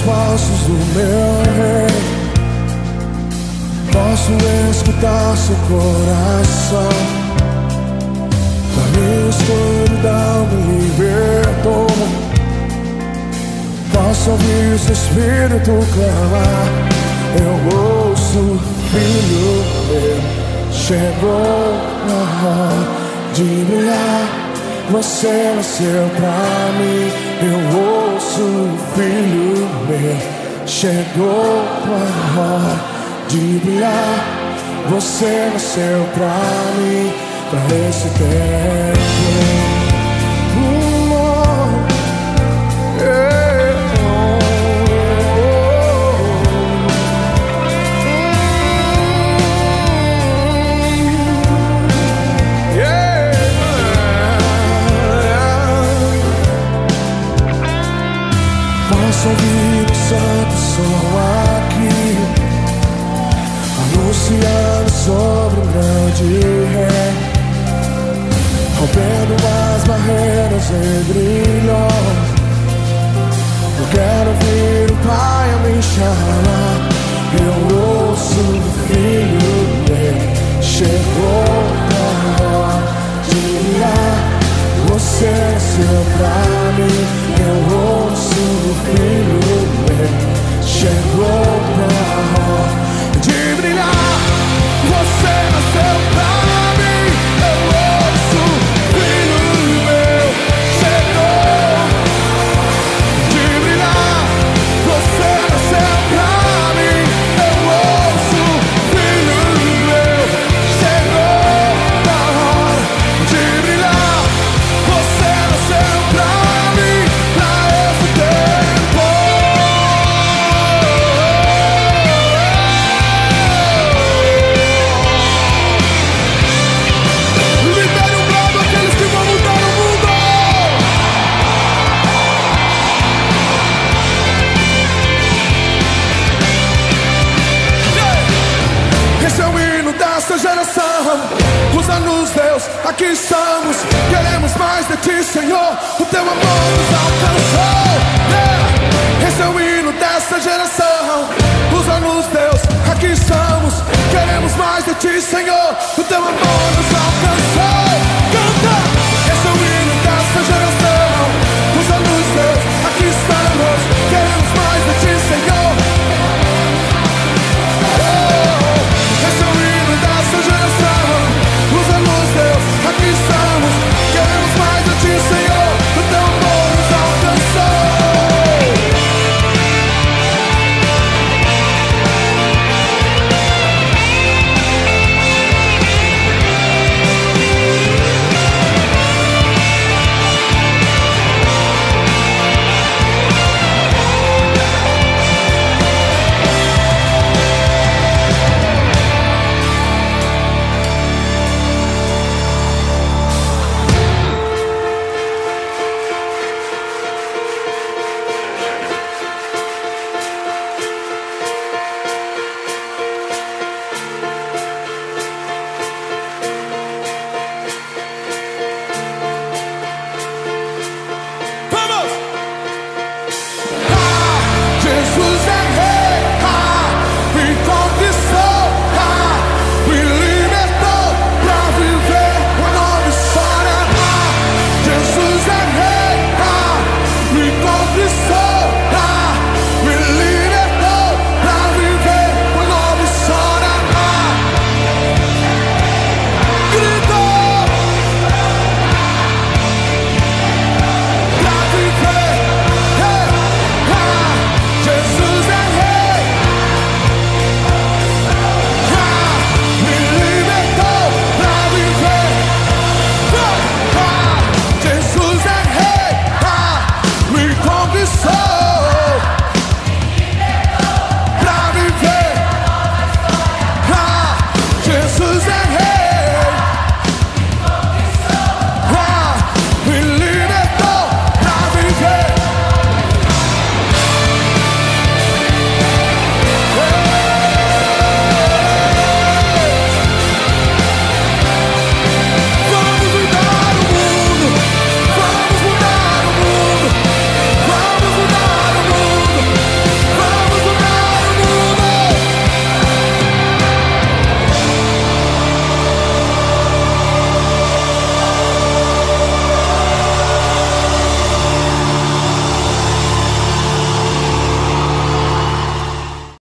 passos do meu rei. Posso escutar seu coração. Da minha escuridão me libertou. Posso ouvir seu espírito clamar. Eu ouço, filho meu, chegou a hora de brilhar. Você nasceu pra mim. Eu ouço, filho meu, chegou a hora de brilhar. Você nasceu pra mim, pra esse tempo. Posso ouvir o santo som aqui, anunciando sobre um grande rei, rompendo as barreiras entre nós. Eu quero ouvir o Pai a me chamar. Eu ouço o Filho meu, chegou a hora de brilhar. Você nasceu pra mim. Eu ouço o Filho meu, chegou a hora de brilhar. Você nasceu pra mim. Eu ouço o Filho meu, chegou de brilhar. Você nasceu pra mim. Eu ouço o Filho meu, chegou a hora de brilhar. Você nasceu pra mim, pra esse tempo. Libere um brado aqueles que vão mudar o mundo. Esse é o hino dessa geração. Usa-nos, Deus, aqui estamos. Queremos mais de ti, Senhor. O teu amor nos alcançou. Esse é o hino dessa geração. Usa-nos, Deus, aqui estamos. Queremos mais de ti, Senhor.